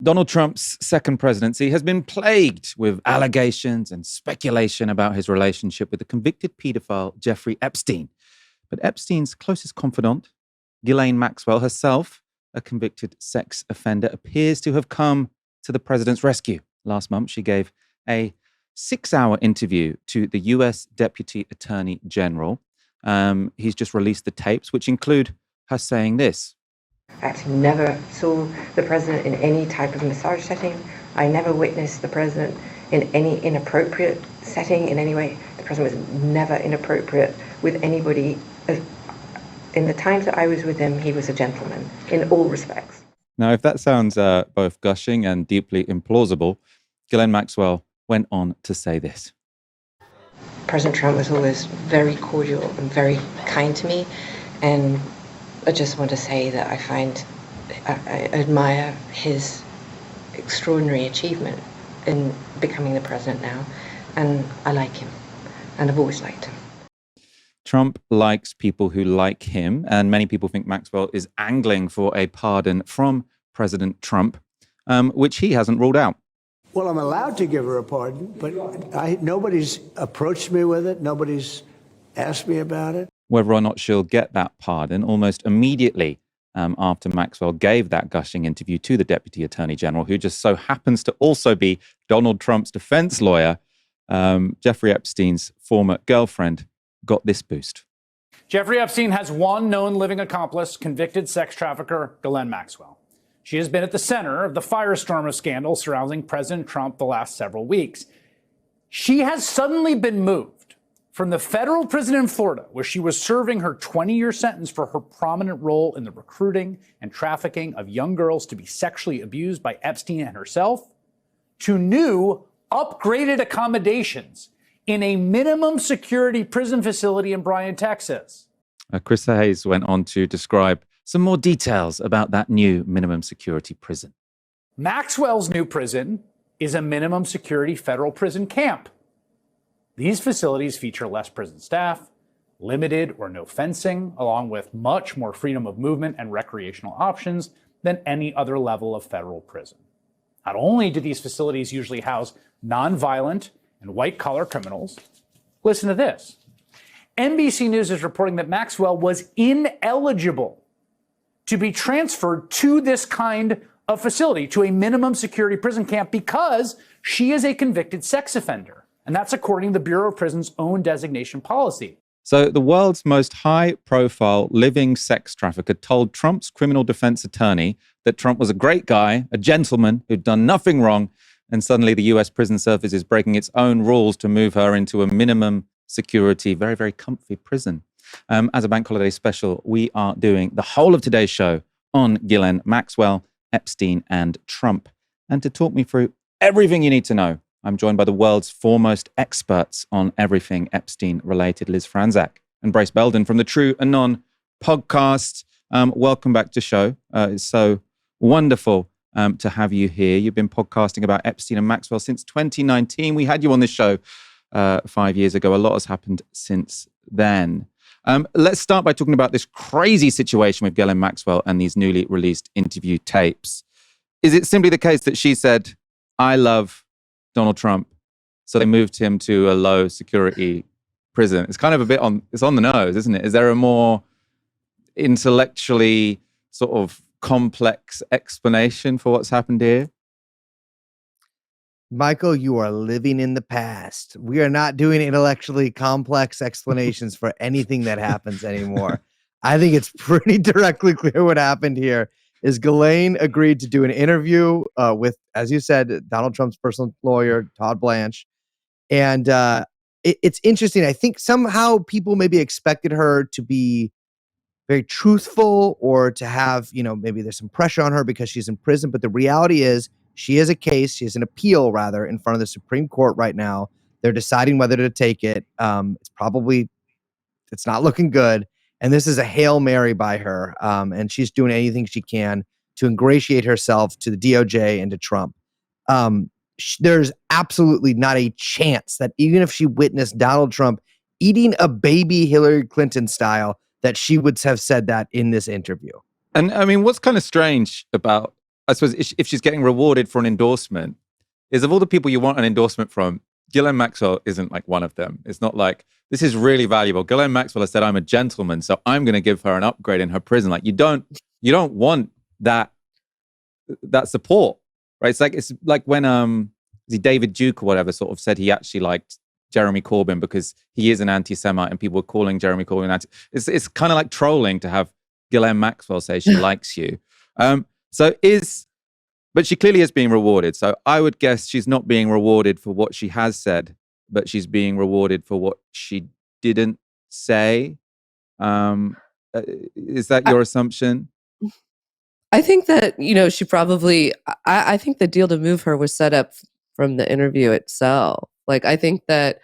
Donald Trump's second presidency has been plagued with allegations and speculation about his relationship with the convicted paedophile Jeffrey Epstein. But Epstein's closest confidant, Ghislaine Maxwell herself, a convicted sex offender, appears to have come to the president's rescue. Last month, she gave a 6-hour interview to the US Deputy Attorney General. He's just released the tapes, which include her saying this. I actually never saw the president in any type of massage setting. I never witnessed the president in any inappropriate setting in any way. The president was never inappropriate with anybody. In the times that I was with him, he was a gentleman in all respects. Now, if that sounds both gushing and deeply implausible, Ghislaine Maxwell went on to say this. President Trump was always very cordial and very kind to me, and I just want to say that I admire his extraordinary achievement in becoming the president now, and I like him, and I've always liked him. Trump likes people who like him, and many people think Maxwell is angling for a pardon from President Trump, which he hasn't ruled out. Well, I'm allowed to give her a pardon, but nobody's approached me with it. Nobody's asked me about it. Whether or not she'll get that pardon, almost immediately after Maxwell gave that gushing interview to the Deputy Attorney General, who just so happens to also be Donald Trump's defense lawyer, Jeffrey Epstein's former girlfriend, got this boost. Jeffrey Epstein has one known living accomplice, convicted sex trafficker Ghislaine Maxwell. She has been at the center of the firestorm of scandal surrounding President Trump the last several weeks. She has suddenly been moved from the federal prison in Florida, where she was serving her 20-year sentence for her prominent role in the recruiting and trafficking of young girls to be sexually abused by Epstein and herself, to new, upgraded accommodations in a minimum security prison facility in Bryan, Texas. Chris Hayes went on to describe some more details about that new minimum security prison. Maxwell's new prison is a minimum security federal prison camp. These facilities feature less prison staff, limited or no fencing, along with much more freedom of movement and recreational options than any other level of federal prison. Not only do these facilities usually house nonviolent and white-collar criminals, listen to this. NBC News is reporting that Maxwell was ineligible to be transferred to this kind of facility, to a minimum security prison camp, because she is a convicted sex offender. And that's according to the Bureau of Prisons' own designation policy. So the world's most high-profile living sex trafficker told Trump's criminal defense attorney that Trump was a great guy, a gentleman who'd done nothing wrong, and suddenly the US prison service is breaking its own rules to move her into a minimum security, very, very comfy prison. As a bank holiday special, we are doing the whole of today's show on Ghislaine Maxwell, Epstein, and Trump. And to talk me through everything you need to know, I'm joined by the world's foremost experts on everything Epstein-related, Liz Franczak and Bryce Belden from the TrueAnon podcast. Welcome back to the show. It's so wonderful to have you here. You've been podcasting about Epstein and Maxwell since 2019. We had you on this show 5 years ago. A lot has happened since then. Let's start by talking about this crazy situation with Ghislaine Maxwell and these newly released interview tapes. Is it simply the case that she said, I love Donald Trump, so they moved him to a low security prison? It's kind of a bit it's on the nose, isn't it? Is there a more intellectually sort of complex explanation for what's happened here? Michael, you are living in the past. We are not doing intellectually complex explanations for anything that happens anymore. I think it's pretty directly clear what happened here is Ghislaine agreed to do an interview with, as you said, Donald Trump's personal lawyer, Todd Blanche. And it's interesting. I think somehow people maybe expected her to be very truthful or to have, maybe there's some pressure on her because she's in prison. But the reality is she has a case, she has an appeal rather in front of the Supreme Court right now. They're deciding whether to take it. It's not looking good. And this is a Hail Mary by her. And she's doing anything she can to ingratiate herself to the DOJ and to Trump. There's absolutely not a chance that even if she witnessed Donald Trump eating a baby Hillary Clinton style, that she would have said that in this interview. And I mean, what's kind of strange about I suppose if she's getting rewarded for an endorsement, is of all the people you want an endorsement from, Ghislaine Maxwell isn't like one of them. It's not like, this is really valuable. Ghislaine Maxwell has said, I'm a gentleman, so I'm going to give her an upgrade in her prison. Like you don't want that support, right? It's like when David Duke or whatever sort of said he actually liked Jeremy Corbyn because he is an anti-Semite and people were calling Jeremy Corbyn anti. It's kind of like trolling to have Ghislaine Maxwell say she likes you. But she clearly is being rewarded. So I would guess she's not being rewarded for what she has said, but she's being rewarded for what she didn't say. Is that your assumption? I think that, she probably, I think the deal to move her was set up from the interview itself. Like, I think that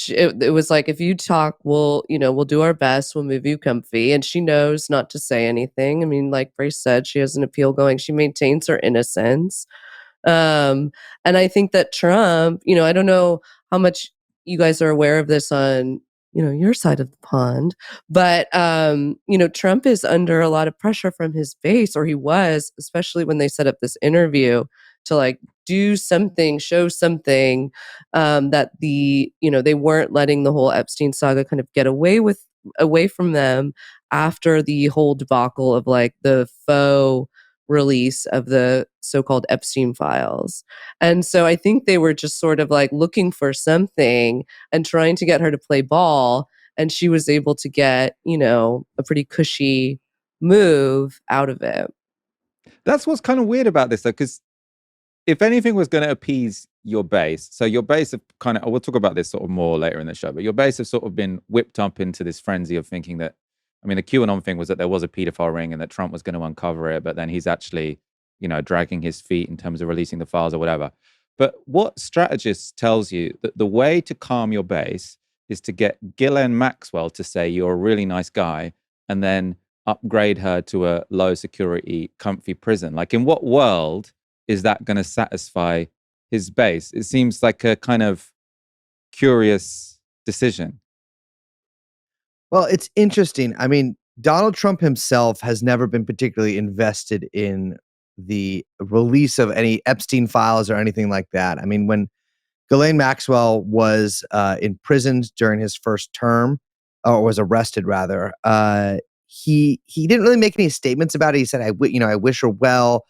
it was like, if you talk, we'll do our best. We'll move you comfy. And she knows not to say anything. I mean, like Brace said, she has an appeal going. She maintains her innocence. And I think that Trump, I don't know how much you guys are aware of this on, your side of the pond, but, Trump is under a lot of pressure from his base, or he was, especially when they set up this interview to like do something, show something, that they weren't letting the whole Epstein saga kind of get away from them after the whole debacle of like the faux release of the so-called Epstein files. And so I think they were just sort of like looking for something and trying to get her to play ball. And she was able to get, a pretty cushy move out of it. That's what's kind of weird about this, though, because if anything was going to appease your base, so your base have kind of, we'll talk about this sort of more later in the show, but your base have sort of been whipped up into this frenzy of thinking that, I mean, the QAnon thing was that there was a pedophile ring and that Trump was going to uncover it, but then he's actually, dragging his feet in terms of releasing the files or whatever. But what strategist tells you that the way to calm your base is to get Ghislaine Maxwell to say you're a really nice guy and then upgrade her to a low security, comfy prison? Like, in what world is that going to satisfy his base? It seems like a kind of curious decision. Well, it's interesting. I mean, Donald Trump himself has never been particularly invested in the release of any Epstein files or anything like that. I mean, when Ghislaine Maxwell was imprisoned during his first term, or was arrested rather, he didn't really make any statements about it. He said, I wish her well,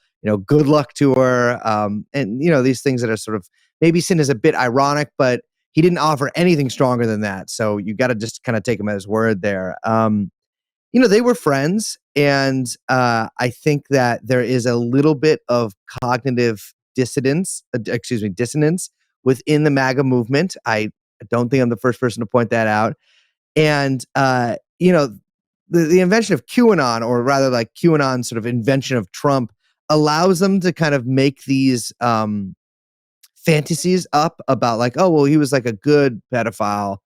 good luck to her. And, these things that are sort of maybe seen as a bit ironic, but he didn't offer anything stronger than that. So you got to just kind of take him at his word there. They were friends. And I think that there is a little bit of cognitive dissonance within the MAGA movement. I don't think I'm the first person to point that out. And, the invention of QAnon, or rather like QAnon sort of invention of Trump, allows them to kind of make these fantasies up about like, oh, well, he was like a good pedophile.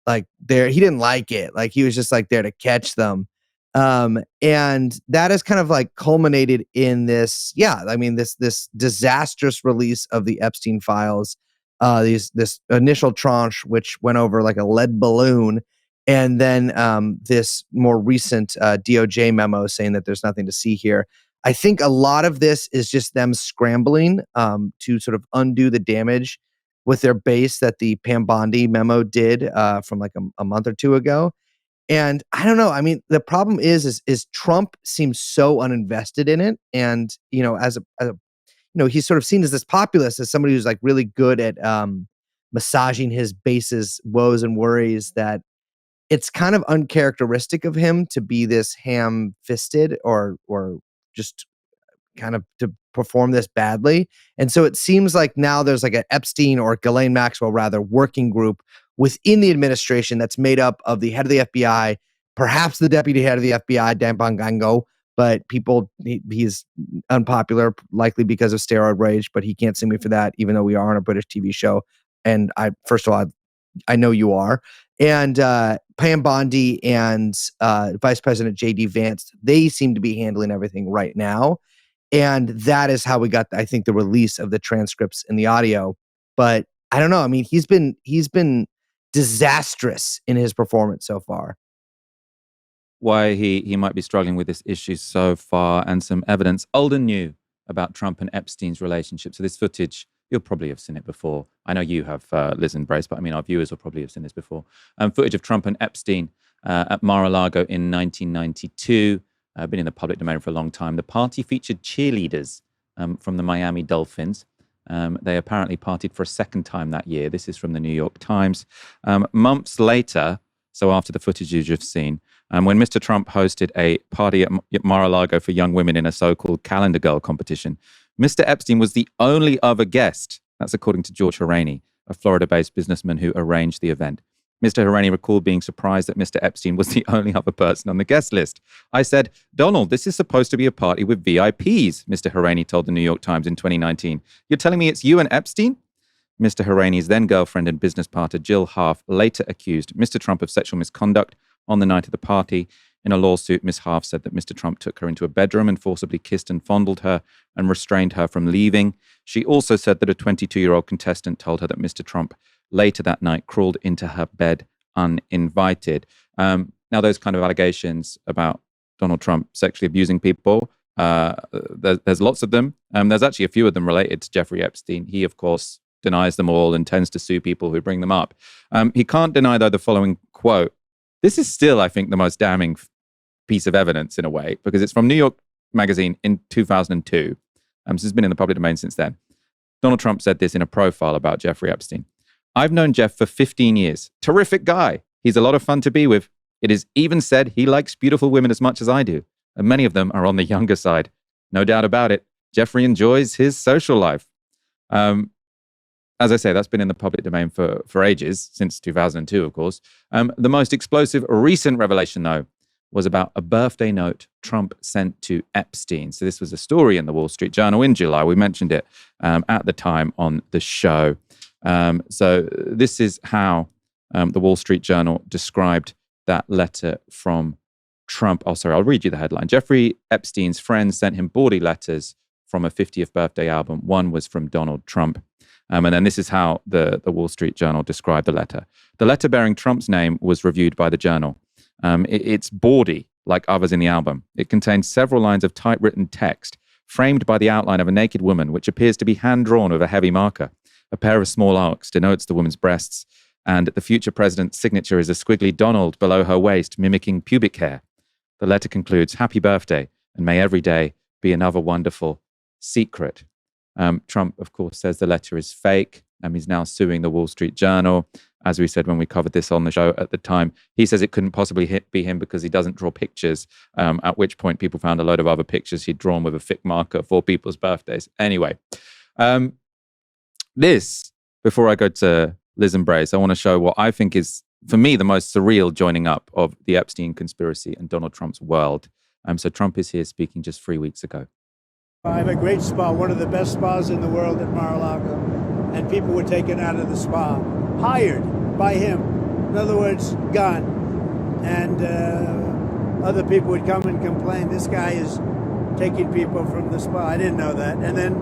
Like he didn't like it. Like he was just like there to catch them. And that has kind of like culminated in this, this disastrous release of the Epstein files, this initial tranche, which went over like a lead balloon. And then this more recent DOJ memo saying that there's nothing to see here. I think a lot of this is just them scrambling to sort of undo the damage with their base that the Pam Bondi memo did from like a month or two ago. And I don't know. I mean, the problem is Trump seems so uninvested in it. And, as he's sort of seen as this populist, as somebody who's like really good at massaging his base's woes and worries, that it's kind of uncharacteristic of him to be this ham-fisted or just kind of to perform this badly. And so it seems like now there's like an Epstein, or Ghislaine Maxwell rather, working group within the administration that's made up of the head of the FBI, perhaps the deputy head of the FBI, Dan Bongango, but he's unpopular, likely because of steroid rage, but he can't sue me for that, even though we are on a British TV show. And first of all, I know you are. And Pam Bondi and Vice President J.D. Vance, they seem to be handling everything right now. And that is how we got, I think, the release of the transcripts and the audio. But I don't know. I mean, he's been disastrous in his performance so far. Why he might be struggling with this issue so far, and some evidence, old and new, about Trump and Epstein's relationship. So this footage, you'll probably have seen it before. I know you have, Liz and Brace, but I mean, our viewers will probably have seen this before. Footage of Trump and Epstein at Mar-a-Lago in 1992. Been in the public domain for a long time. The party featured cheerleaders from the Miami Dolphins. They apparently partied for a second time that year. This is from the New York Times. Months later, so after the footage you've just seen, when Mr. Trump hosted a party at Mar-a-Lago for young women in a so-called calendar girl competition, Mr. Epstein was the only other guest. That's according to George Horaney, a Florida-based businessman who arranged the event. Mr. Horaney recalled being surprised that Mr. Epstein was the only other person on the guest list. I said, Donald, this is supposed to be a party with VIPs, Mr. Horaney told the New York Times in 2019. You're telling me it's you and Epstein? Mr. Horaney's then-girlfriend and business partner, Jill Harf, later accused Mr. Trump of sexual misconduct on the night of the party. In a lawsuit, Ms. Harf said that Mr. Trump took her into a bedroom and forcibly kissed and fondled her and restrained her from leaving. She also said that a 22-year-old contestant told her that Mr. Trump later that night crawled into her bed uninvited. Now, those kind of allegations about Donald Trump sexually abusing people, there's lots of them. There's actually a few of them related to Jeffrey Epstein. He, of course, denies them all and tends to sue people who bring them up. He can't deny, though, the following quote. This is still, I think, the most damning piece of evidence in a way, because it's from New York Magazine in 2002. So it's been in the public domain since then. Donald Trump said this in a profile about Jeffrey Epstein. I've known Jeff for 15 years. Terrific guy. He's a lot of fun to be with. It is even said he likes beautiful women as much as I do, and many of them are on the younger side. No doubt about it. Jeffrey enjoys his social life. As I say, that's been in the public domain for ages, since 2002, of course. The most explosive recent revelation, though, was about a birthday note Trump sent to Epstein. So this was a story in the Wall Street Journal in July. We mentioned it at the time on the show. So this is how the Wall Street Journal described that letter from Trump. Oh, sorry, I'll read you the headline. Jeffrey Epstein's friends sent him bawdy letters from a 50th birthday album. One was from Donald Trump. And then this is how the Wall Street Journal described the letter. The letter bearing Trump's name was reviewed by the Journal. It's bawdy, like others in the album. It contains several lines of typewritten text, framed by the outline of a naked woman, which appears to be hand-drawn with a heavy marker. A pair of small arcs denotes the woman's breasts, and the future president's signature is a squiggly Donald below her waist, mimicking pubic hair. The letter concludes, "Happy birthday, and may every day be another wonderful secret." Trump, of course, says the letter is fake. He's now suing the Wall Street Journal. As we said when we covered this on the show at the time, he says it couldn't possibly be him because he doesn't draw pictures, at which point people found a load of other pictures he'd drawn with a thick marker for people's birthdays. Anyway, this, before I go to Liz and Brace, I want to show what I think is, for me, the most surreal joining up of the Epstein conspiracy and Donald Trump's world. So Trump is here speaking just 3 weeks ago. I have a great spa, one of the best spas in the world at Mar-a-Lago, and people were taken out of the spa, hired by him. In other words, gone. And other people would come and complain, this guy is taking people from the spa. I didn't know that. And then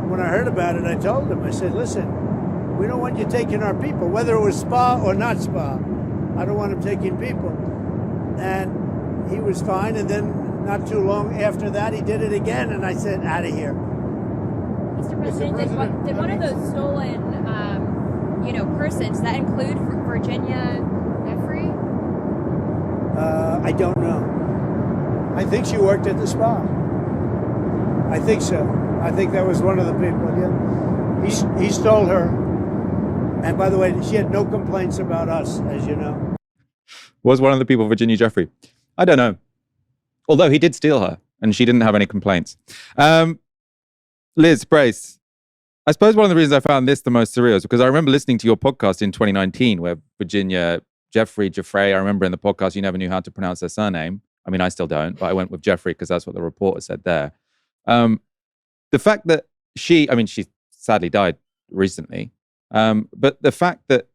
when I heard about it, I told him, I said, listen, we don't want you taking our people, whether it was spa or not spa. I don't want him taking people. And he was fine, and then not too long after that, he did it again, and I said, out of here. Mr. President, did one of those stolen, persons, does that include Virginia Jeffrey? I don't know. I think she worked at the spa. I think so. I think that was one of the people, yeah. He stole her. And by the way, she had no complaints about us, as you know. Was one of the people Virginia Jeffrey? I don't know. Although he did steal her, and she didn't have any complaints. Liz, Brace, I suppose one of the reasons I found this the most surreal is because I remember listening to your podcast in 2019 where Virginia Jeffrey, I remember in the podcast you never knew how to pronounce her surname. I mean, I still don't, but I went with Jeffrey because that's what the reporter said there. The fact that she sadly died recently, but the fact that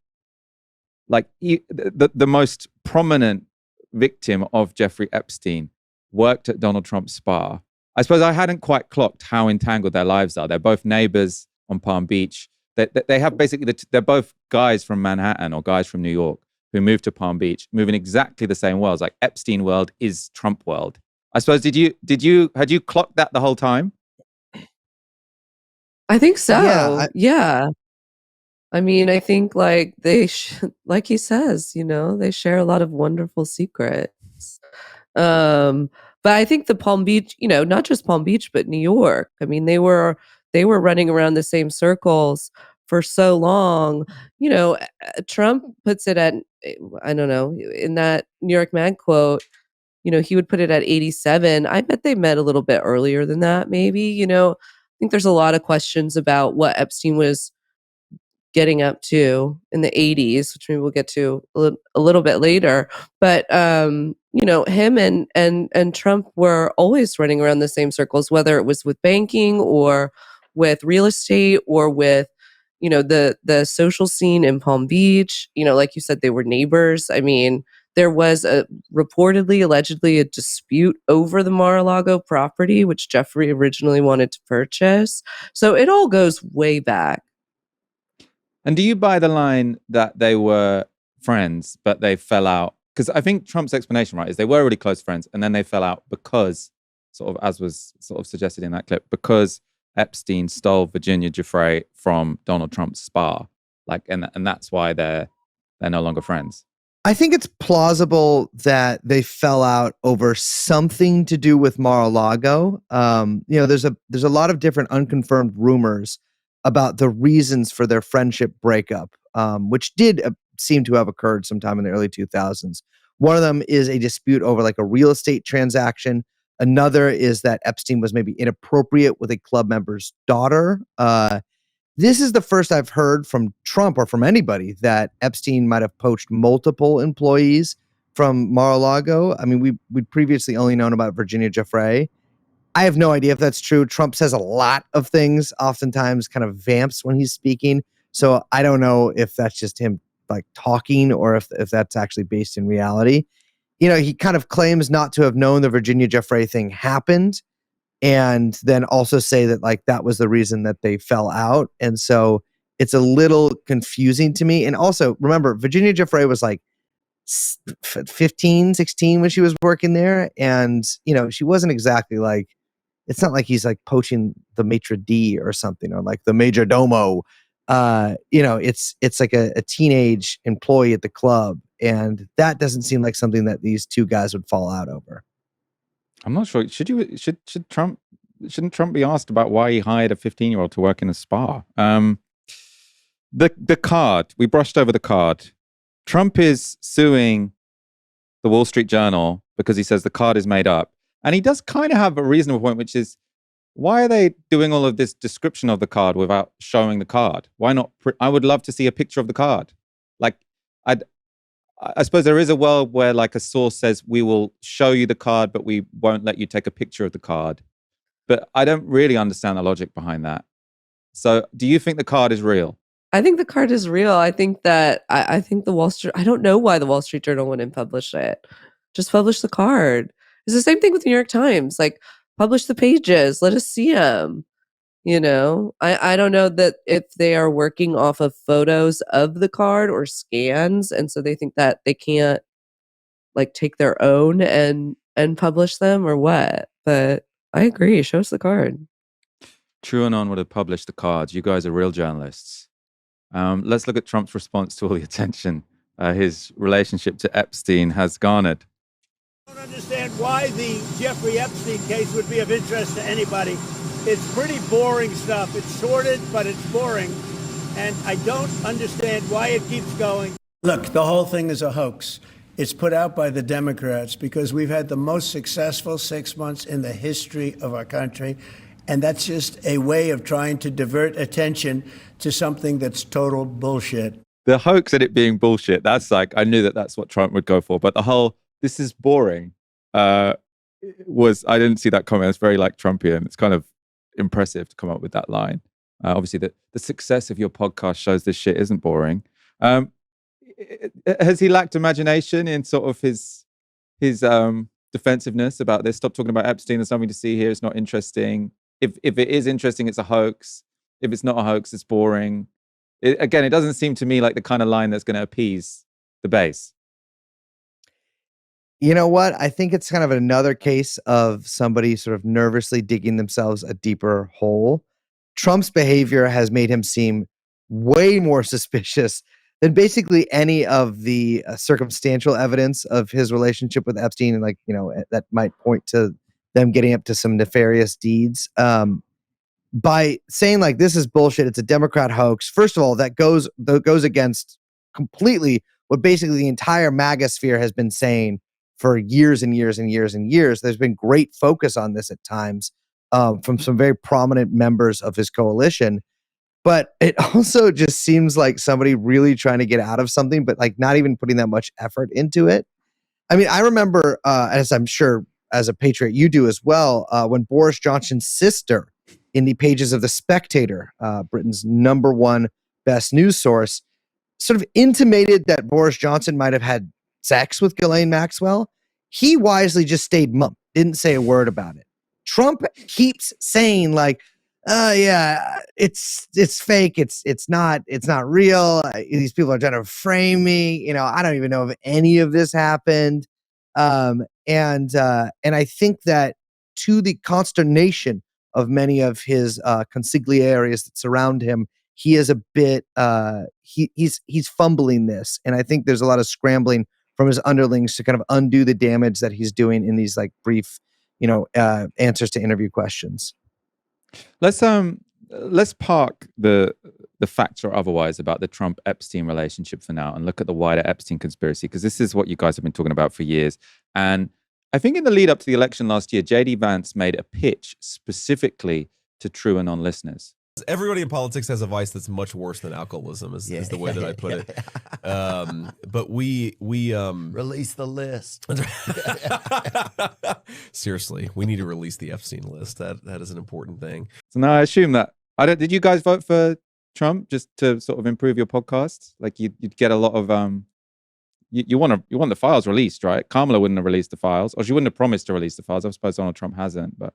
the most prominent victim of Jeffrey Epstein worked at Donald Trump's spa. I suppose I hadn't quite clocked how entangled their lives are. They're both neighbors on Palm Beach. They have basically, they're both guys from Manhattan or guys from New York who moved to Palm Beach, move in exactly the same worlds. Like Epstein world is Trump world. I suppose, had you clocked that the whole time? I think so. Yeah, Yeah. I mean, I think like like he says, they share a lot of wonderful secrets. Um, but I think the Palm Beach, not just Palm Beach, but New York. I mean, they were running around the same circles for so long. Trump puts it at, I don't know, in that New York Mag quote, he would put it at 87. I bet they met a little bit earlier than that, maybe. I think there's a lot of questions about what Epstein was getting up to in the 80s, which maybe we'll get to a little bit later. But him and Trump were always running around the same circles, whether it was with banking or with real estate or with the social scene in Palm Beach. Like you said, they were neighbors. I mean, there was reportedly, allegedly, a dispute over the Mar-a-Lago property, which Jeffrey originally wanted to purchase. So it all goes way back. And do you buy the line that they were friends, but they fell out? Because I think Trump's explanation, right, is they were really close friends, and then they fell out because, sort of, as was sort of suggested in that clip, because Epstein stole Virginia Giuffre from Donald Trump's spa, and that's why they're no longer friends. I think it's plausible that they fell out over something to do with Mar-a-Lago. There's a lot of different unconfirmed rumors about the reasons for their friendship breakup, which did seem to have occurred sometime in the early 2000s. One of them is a dispute over like a real estate transaction. Another is that Epstein was maybe inappropriate with a club member's daughter. This is the first I've heard from Trump or from anybody that Epstein might have poached multiple employees from Mar-a-Lago. I mean, we'd previously only known about Virginia Giuffre. I have no idea if that's true. Trump says a lot of things, oftentimes kind of vamps when he's speaking. So I don't know if that's just him like talking or if that's actually based in reality. He kind of claims not to have known the Virginia Giuffre thing happened, and then also say that like that was the reason that they fell out. And so it's a little confusing to me. And also remember, Virginia Giuffre was like 15, 16 when she was working there. And, she wasn't exactly like, it's not like he's like poaching the maitre d' or something, or like the major domo. It's like a teenage employee at the club. And that doesn't seem like something that these two guys would fall out over. I'm not sure. Shouldn't Trump be asked about why he hired a 15-year-old to work in a spa? The card, we brushed over the card. Trump is suing the Wall Street Journal because he says the card is made up. And he does kind of have a reasonable point, which is, why are they doing all of this description of the card without showing the card? Why not? I would love to see a picture of the card. Like, I suppose there is a world where like a source says, we will show you the card, but we won't let you take a picture of the card. But I don't really understand the logic behind that. So do you think the card is real? I think the card is real. I think that I think the Wall Street, I don't know why the Wall Street Journal wouldn't publish it. Just publish the card. It's the same thing with the New York Times. Like, publish the pages. Let us see them. I don't know that if they are working off of photos of the card or scans, and so they think that they can't like take their own and publish them or what. But I agree. Show us the card. TrueAnon would have published the cards. You guys are real journalists. Let's look at Trump's response to all the attention his relationship to Epstein has garnered. I don't understand why the Jeffrey Epstein case would be of interest to anybody. It's pretty boring stuff. It's sordid, but it's boring. And I don't understand why it keeps going. Look, the whole thing is a hoax. It's put out by the Democrats because we've had the most successful 6 months in the history of our country. And that's just a way of trying to divert attention to something that's total bullshit. The hoax and it being bullshit, that's like, I knew that that's what Trump would go for. But the whole, this is boring, I didn't see that comment. It's very like Trumpian. It's kind of impressive to come up with that line. Obviously, the success of your podcast shows this shit isn't boring. Has he lacked imagination in sort of his defensiveness about this? Stop talking about Epstein. There's nothing to see here. It's not interesting. If it is interesting, it's a hoax. If it's not a hoax, it's boring. It doesn't seem to me like the kind of line that's going to appease the base. You know what? I think it's kind of another case of somebody sort of nervously digging themselves a deeper hole. Trump's behavior has made him seem way more suspicious than basically any of the circumstantial evidence of his relationship with Epstein, and like, that might point to them getting up to some nefarious deeds. By saying like this is bullshit, it's a Democrat hoax. First of all, that goes against completely what basically the entire MAGA sphere has been saying for years and years and years and years. There's been great focus on this at times from some very prominent members of his coalition. But it also just seems like somebody really trying to get out of something, but like not even putting that much effort into it. I mean, I remember, as I'm sure as a patriot you do as well, when Boris Johnson's sister, in the pages of The Spectator, Britain's #1 best news source, sort of intimated that Boris Johnson might have had sex with Ghislaine Maxwell. He wisely just stayed mum, didn't say a word about it. Trump keeps saying like, yeah, it's fake. It's not real. These people are trying to frame me. I don't even know if any of this happened. And I think that, to the consternation of many of his consigliaries that surround him, he is a bit he's fumbling this, and I think there's a lot of scrambling from his underlings to kind of undo the damage that he's doing in these like brief, answers to interview questions. Let's park the facts or otherwise about the Trump-Epstein relationship for now and look at the wider Epstein conspiracy, because this is what you guys have been talking about for years. And I think in the lead up to the election last year, J.D. Vance made a pitch specifically to TrueAnon listeners. Everybody in politics has a vice that's much worse than alcoholism, is the way that I put it. But we release the list. Seriously, we need to release the Epstein list. That is an important thing. So now I assume that did you guys vote for Trump just to sort of improve your podcasts? Like you'd get a lot of you want the files released, right? Kamala wouldn't have released the files, or she wouldn't have promised to release the files. I suppose Donald Trump hasn't, but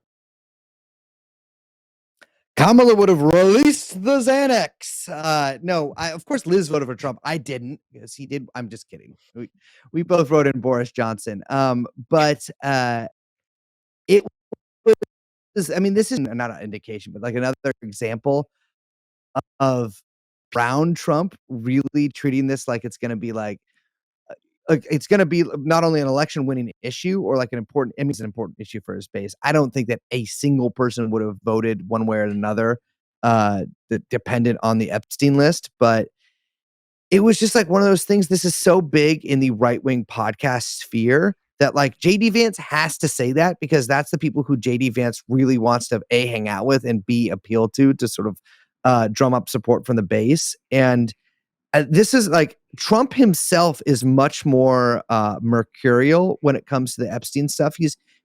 Kamala would have released the Xanax. No, of course Liz voted for Trump. I didn't, because he did. I'm just kidding. We both voted in Boris Johnson. But it was, I mean, this is not an indication, but like another example of Brown Trump really treating this like it's going to be like it's going to be not only an election winning issue or like it's an important issue for his base. I don't think that a single person would have voted one way or another dependent on the Epstein list, but it was just like one of those things. This is so big in the right wing podcast sphere that like J.D. Vance has to say that, because that's the people who J.D. Vance really wants to A, hang out with, and B, appeal to sort of drum up support from the base. And this is like Trump himself is much more mercurial when it comes to the Epstein stuff.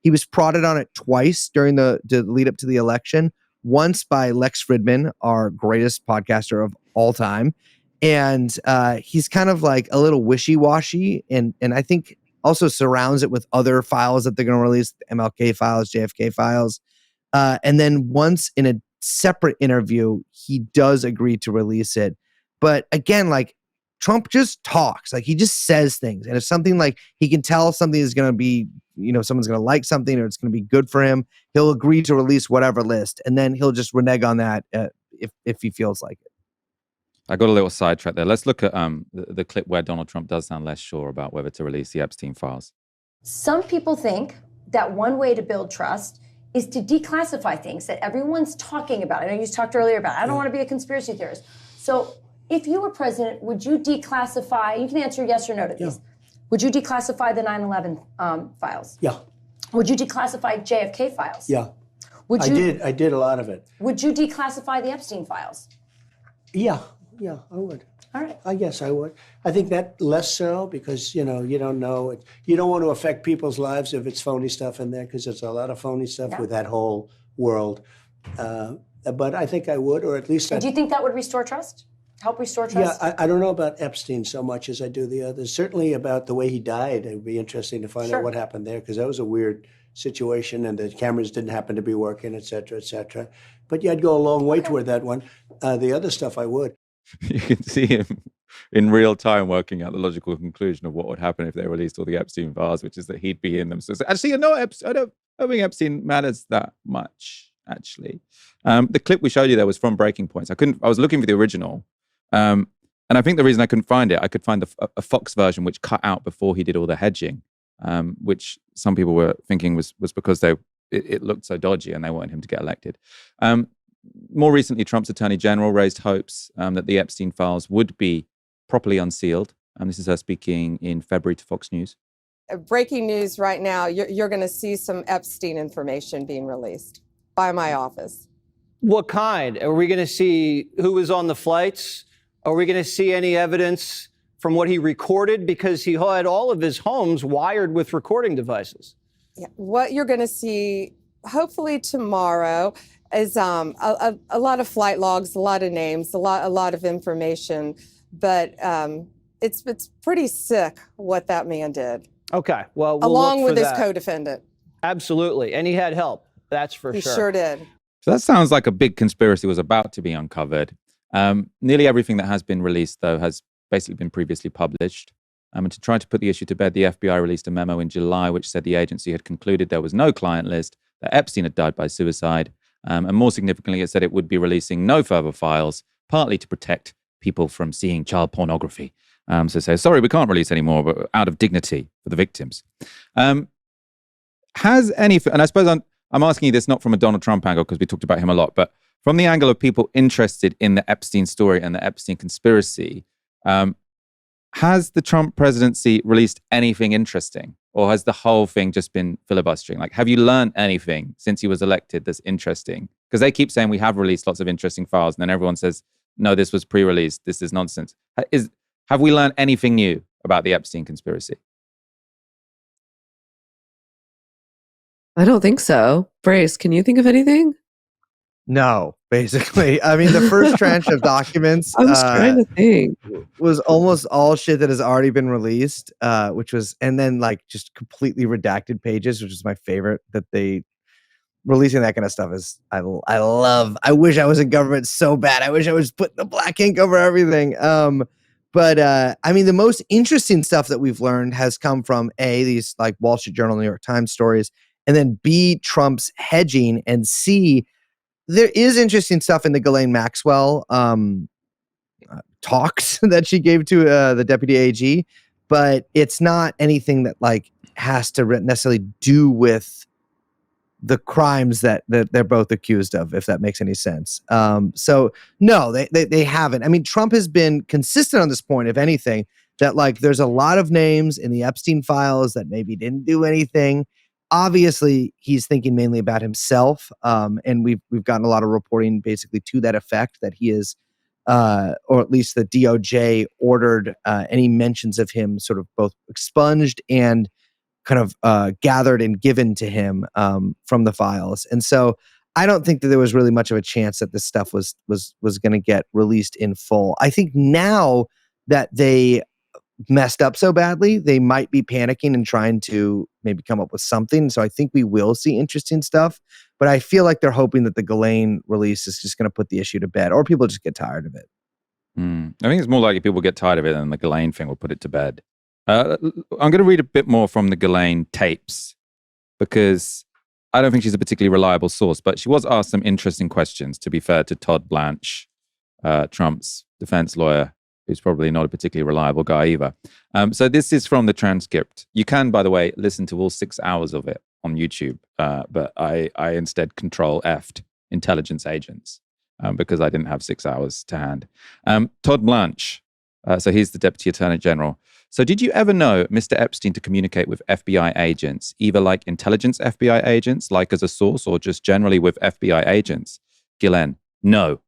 He was prodded on it twice during the lead up to the election. Once by Lex Fridman, our greatest podcaster of all time, and he's kind of like a little wishy-washy, and I think also surrounds it with other files that they're going to release, the MLK files, JFK files, and then once in a separate interview, he does agree to release it. But again, like Trump just talks, like he just says things. And if something like he can tell something is going to be, someone's going to like something or it's going to be good for him, he'll agree to release whatever list. And then he'll just renege on that if he feels like it. I got a little sidetracked there. Let's look at the clip where Donald Trump does sound less sure about whether to release the Epstein files. Some people think that one way to build trust is to declassify things that everyone's talking about. I know you talked earlier about, I don't want to be a conspiracy theorist. So if you were president, would you declassify, you can answer yes or no to these. Yeah. Would you declassify the 9/11 files? Yeah. Would you declassify JFK files? Yeah. I did a lot of it. Would you declassify the Epstein files? Yeah, I would. All right. I guess I would. I think that less so because, you don't know. You don't want to affect people's lives if it's phony stuff in there, because there's a lot of phony stuff with that whole world. But I think I would, or at least... Do you think that would restore trust? Help restore trust? Yeah, I don't know about Epstein so much as I do the others. Certainly about the way he died. It would be interesting to find out what happened there, because that was a weird situation and the cameras didn't happen to be working, et cetera, et cetera. But yeah, I'd go a long way toward that one. The other stuff I would. You can see him in real time working out the logical conclusion of what would happen if they released all the Epstein files, which is that he'd be in them. So actually, I don't think Epstein matters that much. actually. The clip we showed you there was from Breaking Points. I was looking for the original. And I think the reason I couldn't find it, I could find a Fox version which cut out before he did all the hedging, which some people were thinking was because it looked so dodgy and they wanted him to get elected. More recently, Trump's Attorney General raised hopes that the Epstein files would be properly unsealed. This is her speaking in February to Fox News. Breaking news right now, you're going to see some Epstein information being released by my office. What kind? Are we going to see who was on the flights? Are we going to see any evidence from what he recorded? Because he had all of his homes wired with recording devices. Yeah. What you're going to see, hopefully tomorrow, is a lot of flight logs, a lot of names, a lot of information. But it's pretty sick what that man did. Okay. Well, along with his co-defendant. Absolutely. And he had help. That's for sure. He sure did. So that sounds like a big conspiracy was about to be uncovered. Nearly everything that has been released, though, has basically been previously published. And to try to put the issue to bed, the FBI released a memo in July which said the agency had concluded there was no client list, that Epstein had died by suicide. And more significantly, it said it would be releasing no further files, partly to protect people from seeing child pornography. So say, sorry, we can't release any more, but out of dignity for the victims. Has any, and I suppose I'm asking you this not from a Donald Trump angle, because we talked about him a lot, but from the angle of people interested in the Epstein story and the Epstein conspiracy, has the Trump presidency released anything interesting? Or has the whole thing just been filibustering? Like, have you learned anything since he was elected that's interesting? Because they keep saying we have released lots of interesting files, and then everyone says, no, this was pre-released. This is nonsense. Have we learned anything new about the Epstein conspiracy? I don't think so. Brace, can you think of anything? No, basically. I mean, the first tranche of documents I was trying to think. was almost all shit that has already been released, and then like just completely redacted pages, which is my favorite. That they releasing that kind of stuff is I love. I wish I was in government so bad. I wish I was putting the black ink over everything. But I mean, the most interesting stuff that we've learned has come from these like Wall Street Journal, New York Times stories, and then B, Trump's hedging, and C, there is interesting stuff in the Ghislaine Maxwell talks that she gave to the deputy AG, but it's not anything that like has to necessarily do with the crimes that they're both accused of, if that makes any sense. So no, they haven't. I mean, Trump has been consistent on this point, if anything, that like there's a lot of names in the Epstein files that maybe didn't do anything. Obviously, he's thinking mainly about himself, and we've gotten a lot of reporting basically to that effect that he is, or at least the DOJ ordered any mentions of him sort of both expunged and kind of gathered and given to him from the files. And so I don't think that there was really much of a chance that this stuff was going to get released in full. I think now that they messed up so badly, they might be panicking and trying to maybe come up with something. So I think we will see interesting stuff, but I feel like they're hoping that the Ghislaine release is just going to put the issue to bed, or people just get tired of it. I think it's more likely people get tired of it and the Ghislaine thing will put it to bed. I'm going to read a bit more from the Ghislaine tapes because I don't think she's a particularly reliable source, but she was asked some interesting questions, to be fair to Todd Blanche, Trump's defense lawyer, who's probably not a particularly reliable guy either. So this is from the transcript. You can, by the way, listen to all 6 hours of it on YouTube, but I instead control F'd intelligence agents because I didn't have 6 hours to hand. Todd Blanche, so he's the Deputy Attorney General. So did you ever know Mr. Epstein to communicate with FBI agents, either like intelligence FBI agents, like as a source, or just generally with FBI agents? Ghislaine, no.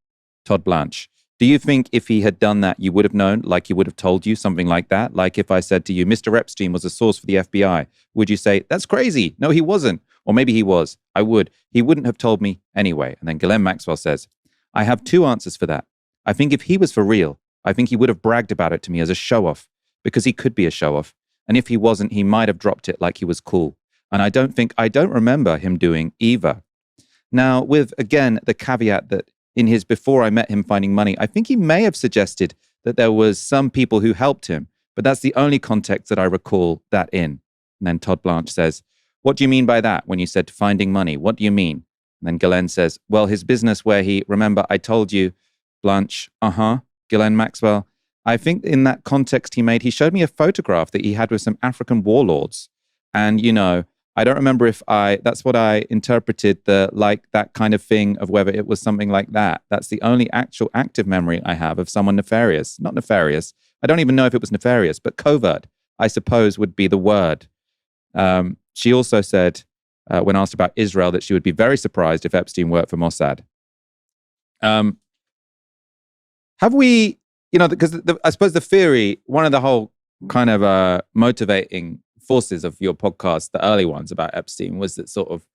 Todd Blanche, do you think if he had done that, you would have known, like he would have told you something like that? Like if I said to you, Mr. Epstein was a source for the FBI, would you say, that's crazy? No, he wasn't. Or maybe he was. I would. He wouldn't have told me anyway. And then Ghislaine Maxwell says, I have two answers for that. I think if he was for real, I think he would have bragged about it to me as a show-off, because he could be a show-off. And if he wasn't, he might have dropped it like he was cool. And I don't remember him doing either. Now, with, again, the caveat that in his before I met him finding money, I think he may have suggested that there was some people who helped him, but that's the only context that I recall that in. And then Todd Blanche says, what do you mean by that when you said finding money? What do you mean? And then Ghislaine says, well, his business where he, remember, I told you, Blanche, Ghislaine Maxwell. I think in that context he showed me a photograph that he had with some African warlords. And, I don't remember that's what I interpreted, that kind of thing of whether it was something like that. That's the only actual active memory I have of someone nefarious. Not nefarious. I don't even know if it was nefarious, but covert, I suppose, would be the word. She also said, when asked about Israel, that she would be very surprised if Epstein worked for Mossad. Have we, because I suppose the theory, one of the whole kind of motivating forces of your podcast, the early ones about Epstein, was that sort of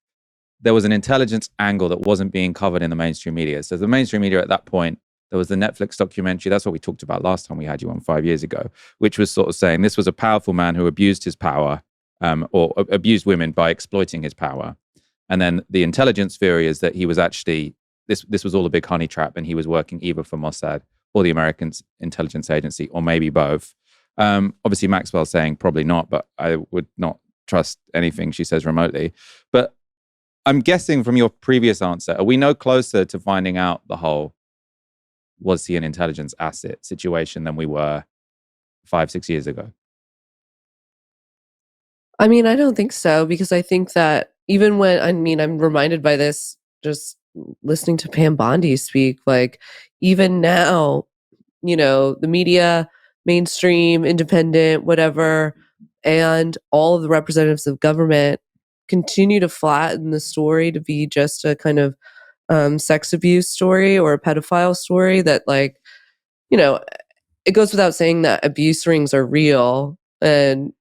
there was an intelligence angle that wasn't being covered in the mainstream media. So the mainstream media at that point, there was the Netflix documentary. That's what we talked about last time we had you on 5 years ago, which was sort of saying this was a powerful man who abused his power or abused women by exploiting his power. And then the intelligence theory is that he was actually, this was all a big honey trap, and he was working either for Mossad or the American intelligence agency, or maybe both. Obviously, Maxwell's saying probably not, but I would not trust anything she says remotely. But I'm guessing from your previous answer, are we no closer to finding out the whole was he an intelligence asset situation than we were 5-6 years ago? I mean, I don't think so, because I think that even when, I'm reminded by this just listening to Pam Bondi speak, like even now, the media, mainstream, independent, whatever, and all of the representatives of government continue to flatten the story to be just a kind of sex abuse story or a pedophile story that, like, it goes without saying that abuse rings are real, and,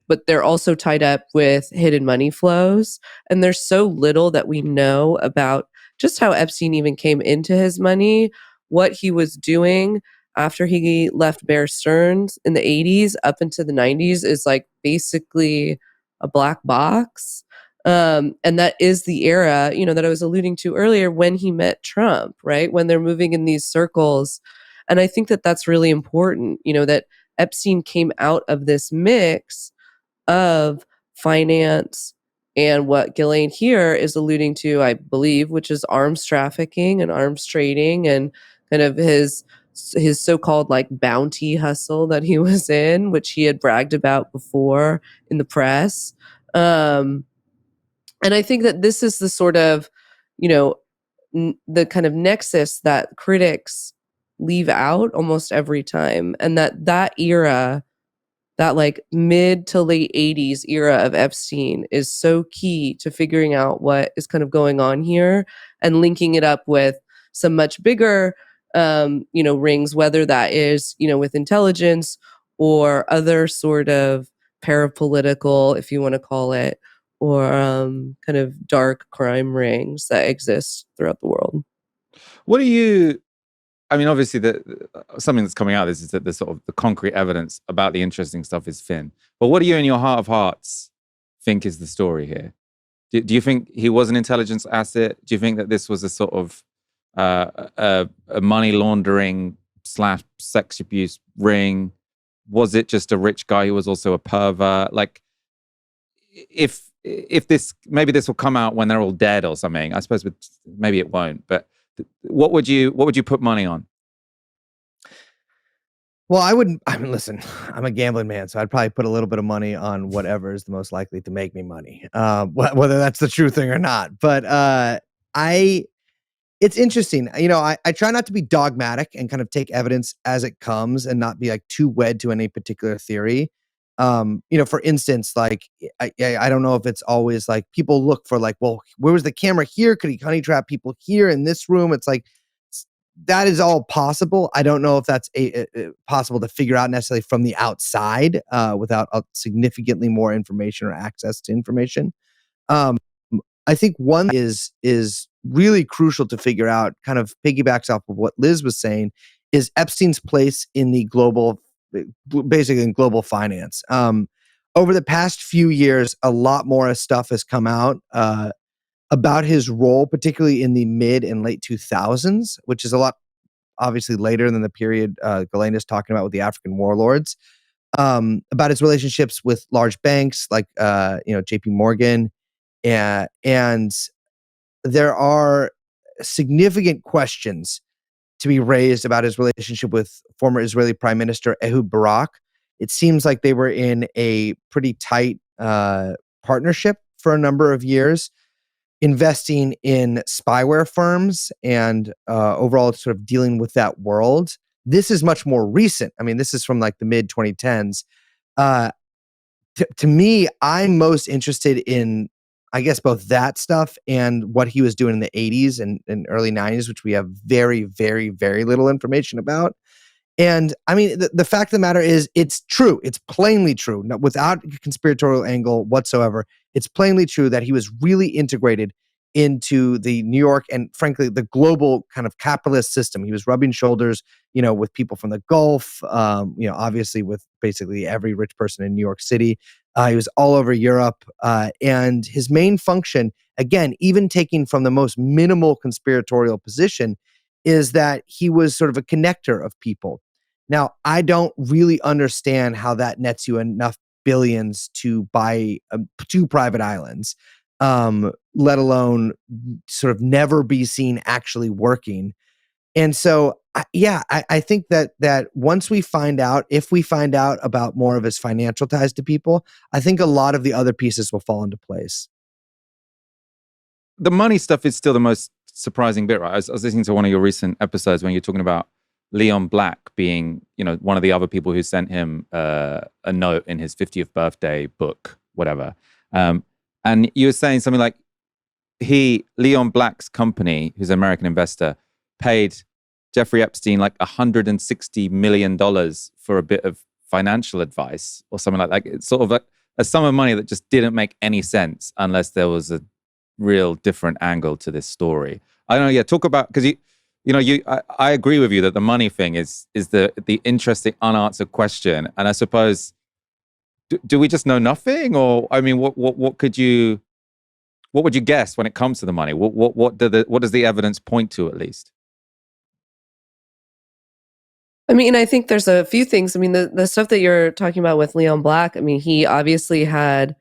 but they're also tied up with hidden money flows. And there's so little that we know about just how Epstein even came into his money, what he was doing after he left Bear Stearns in the 80s up into the 90s is like basically a black box. And that is the era, that I was alluding to earlier when he met Trump, right? When they're moving in these circles. And I think that that's really important, that Epstein came out of this mix of finance and what Ghislaine here is alluding to, I believe, which is arms trafficking and arms trading and kind of his so-called like bounty hustle that he was in, which he had bragged about before in the press. And I think that this is the sort of, the kind of nexus that critics leave out almost every time. And that era, that like mid to late 80s era of Epstein is so key to figuring out what is kind of going on here and linking it up with some much bigger rings, whether that is, with intelligence or other sort of parapolitical, if you want to call it, or kind of dark crime rings that exist throughout the world. What do you, obviously something that's coming out of this is that the sort of the concrete evidence about the interesting stuff is thin. But what do you in your heart of hearts think is the story here? Do you think he was an intelligence asset? Do you think that this was a sort of a money laundering / sex abuse ring? Was it just a rich guy who was also a pervert? Like, if this, maybe this will come out when they're all dead or something. I suppose maybe it won't. But what would you put money on? Well, listen, I'm a gambling man, so I'd probably put a little bit of money on whatever is the most likely to make me money, whether that's the true thing or not. But it's interesting. I try not to be dogmatic and kind of take evidence as it comes and not be like too wed to any particular theory. For instance, like I don't know if it's always like people look for like, well, where was the camera here? Could he honey trap people here in this room? It's like that is all possible. I don't know if that's possible to figure out necessarily from the outside without significantly more information or access to information. I think one is really crucial to figure out, kind of piggybacks off of what Liz was saying, is Epstein's place in the basically in global finance. Over the past few years, a lot more stuff has come out about his role, particularly in the mid and late 2000s, which is a lot obviously later than the period Ghislaine is talking about with the African warlords, about his relationships with large banks like JP Morgan, and there are significant questions to be raised about his relationship with former Israeli Prime Minister Ehud Barak. It seems like they were in a pretty tight partnership for a number of years, investing in spyware firms and overall sort of dealing with that world. This is much more recent. I mean, this is from like the mid 2010s. To me, I'm most interested in, I guess, both that stuff and what he was doing in the 80s and early 90s, which we have very, very, very little information about. And I mean, the fact of the matter is, it's true. It's plainly true, without a conspiratorial angle whatsoever. It's plainly true that he was really integrated into the New York and, frankly, the global kind of capitalist system. He was rubbing shoulders, with people from the Gulf, obviously with basically every rich person in New York City. He was all over Europe. And his main function, again, even taking from the most minimal conspiratorial position, is that he was sort of a connector of people. Now, I don't really understand how that nets you enough billions to buy 2 private islands, let alone sort of never be seen actually working. And so, I think that once we find out, if we find out about more of his financial ties to people, I think a lot of the other pieces will fall into place. The money stuff is still the most surprising bit, right? I was listening to one of your recent episodes when you're talking about Leon Black being, one of the other people who sent him a note in his 50th birthday book, whatever. And you were saying something like Leon Black's company, who's an American investor, paid Jeffrey Epstein like $160 million for a bit of financial advice or something like that. It's sort of like a sum of money that just didn't make any sense unless there was a real different angle to this story. I don't know. Yeah, talk about, because I agree with you that the money thing is the interesting unanswered question. And I suppose, do we just know nothing? Or I mean, what would you guess when it comes to the money? What does the evidence point to, at least? I mean, I think there's a few things. I mean, the stuff that you're talking about with Leon Black, I mean, he obviously had,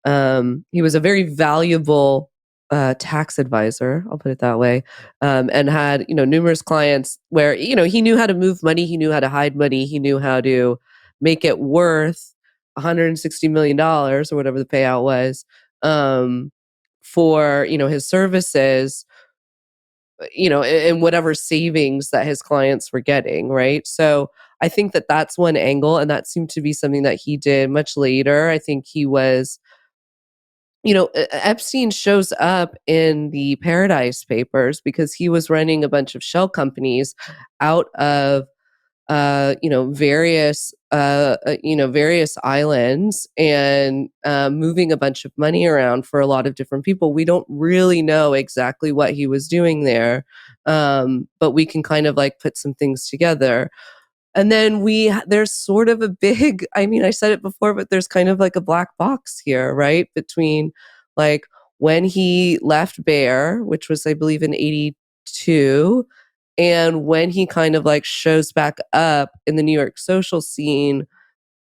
he was a very valuable tax advisor, I'll put it that way, and had, numerous clients where, he knew how to move money, he knew how to hide money, he knew how to make it worth $160 million or whatever the payout was, for, his services, and whatever savings that his clients were getting, right? So I think that that's one angle, and that seemed to be something that he did much later. I think he was, Epstein shows up in the Paradise Papers because he was running a bunch of shell companies out of, various islands and moving a bunch of money around for a lot of different people. We don't really know exactly what he was doing there, but we can kind of like put some things together. And then there's sort of a big, I mean, I said it before, but there's kind of like a black box here, right? Between like when he left Bayer, which was, I believe, in 82, and when he kind of like shows back up in the New York social scene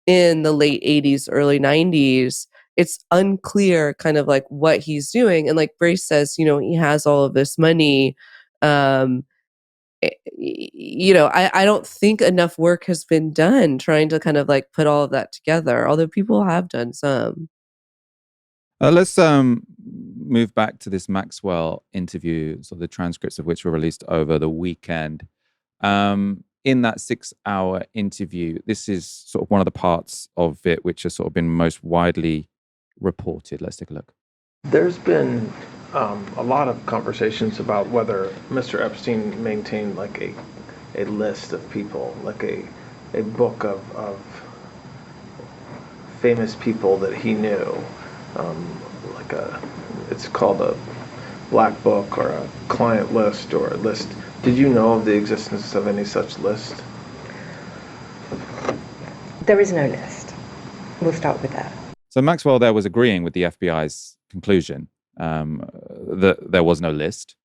in the late 80s, early 90s, it's unclear kind of like what he's doing. And like Brace says, he has all of this money. I don't think enough work has been done trying to kind of like put all of that together, although people have done some. Let's move back to this Maxwell interview, so the transcripts of which were released over the weekend. In that 6-hour interview, this is sort of one of the parts of it which has sort of been most widely reported. Let's take a look. There's been a lot of conversations about whether Mr. Epstein maintained like a list of people, like a book of famous people that he knew, it's called a black book or a client list or a list. Did you know of the existence of any such list? There is no list. We'll start with that. So Maxwell there was agreeing with the FBI's conclusion that there was no list.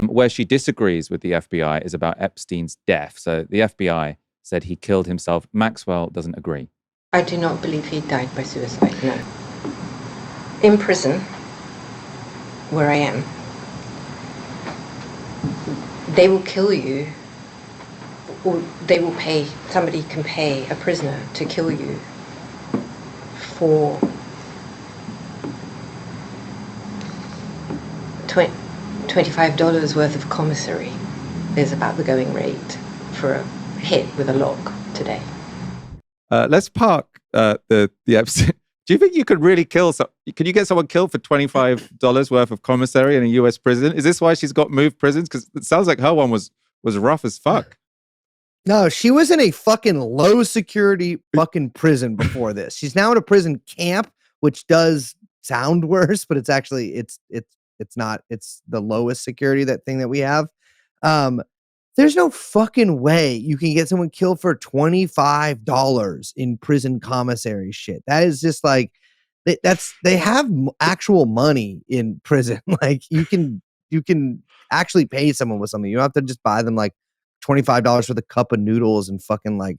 Where she disagrees with the FBI is about Epstein's death. So the FBI said he killed himself. Maxwell doesn't agree. I do not believe he died by suicide, no. In prison, where I am, they will kill you, or somebody can pay a prisoner to kill you for $25 worth of commissary is about the going rate for a hit with a lock today. Let's park the Epstein. Do you think you could really kill could you get someone killed for $25 worth of commissary in a US prison? Is this why she's got moved prisons? Because it sounds like her one was rough as fuck. No, she was in a fucking low security fucking prison before this. She's now in a prison camp, which does sound worse, but it's actually it's not. It's the lowest security that we have. There's no fucking way you can get someone killed for $25 in prison commissary shit. That is just like they have actual money in prison. Like you can actually pay someone with something. You don't have to just buy them like $25 for the cup of noodles and fucking like,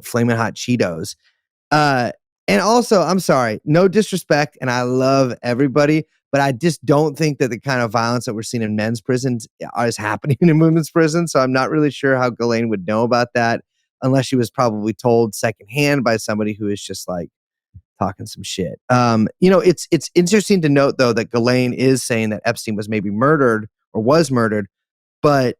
flaming hot Cheetos. And also, I'm sorry, no disrespect, and I love everybody, but I just don't think that the kind of violence that we're seeing in men's prisons is happening in women's prisons. So I'm not really sure how Ghislaine would know about that, unless she was probably told secondhand by somebody who is just like talking some shit. It's interesting to note though that Ghislaine is saying that Epstein was maybe murdered or was murdered, but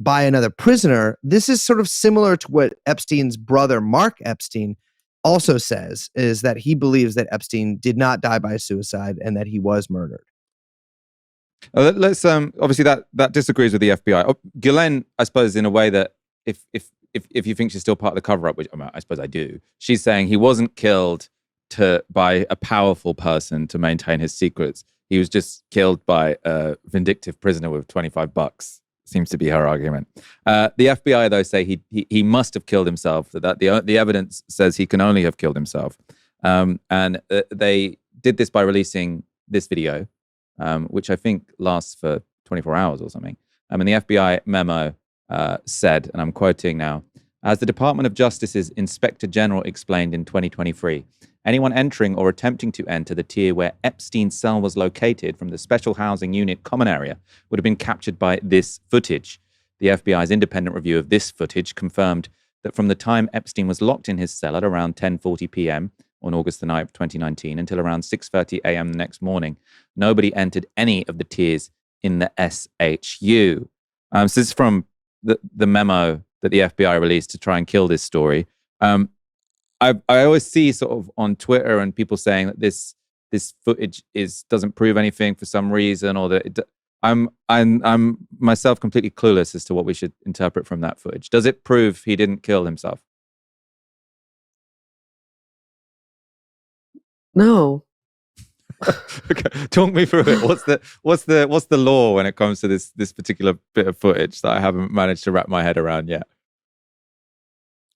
by another prisoner. This is sort of similar to what Epstein's brother, Mark Epstein, also says, is that he believes that Epstein did not die by suicide and that he was murdered. Let's obviously that disagrees with the FBI. Ghislaine, I suppose, in a way that if you think she's still part of the cover-up, which I suppose I do, she's saying he wasn't killed by a powerful person to maintain his secrets. He was just killed by a vindictive prisoner with $25. Seems to be her argument. The FBI, though, say he must have killed himself. That the evidence says he can only have killed himself. And they did this by releasing this video, which I think lasts for 24 hours or something. And the FBI memo said, and I'm quoting now, as the Department of Justice's Inspector General explained in 2023, anyone entering or attempting to enter the tier where Epstein's cell was located from the Special Housing Unit common area would have been captured by this footage. The FBI's independent review of this footage confirmed that from the time Epstein was locked in his cell at around 10:40 p.m. on August the 9th, 2019, until around 6:30 a.m. the next morning, nobody entered any of the tiers in the SHU. So this is from the memo that the FBI released to try and kill this story. I always see sort of on Twitter and people saying that this footage doesn't prove anything for some reason, or that I'm myself completely clueless as to what we should interpret from that footage. Does it prove he didn't kill himself? No. Okay, talk me through it. What's the law when it comes to this particular bit of footage that I haven't managed to wrap my head around yet?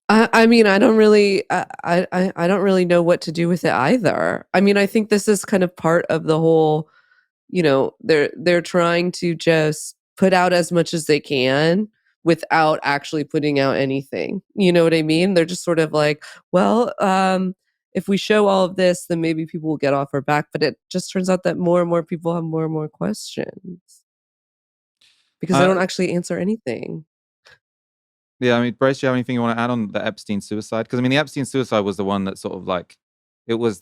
I mean, I don't really know what to do with it either. I mean, I think this is kind of part of the whole, they're trying to just put out as much as they can without actually putting out anything. You know what I mean? They're just sort of like, well, if we show all of this, then maybe people will get off our back. But it just turns out that more and more people have more and more questions because they don't actually answer anything. Yeah, I mean, Brace, do you have anything you want to add on the Epstein suicide? Because, I mean, the Epstein suicide was the one that sort of like, it was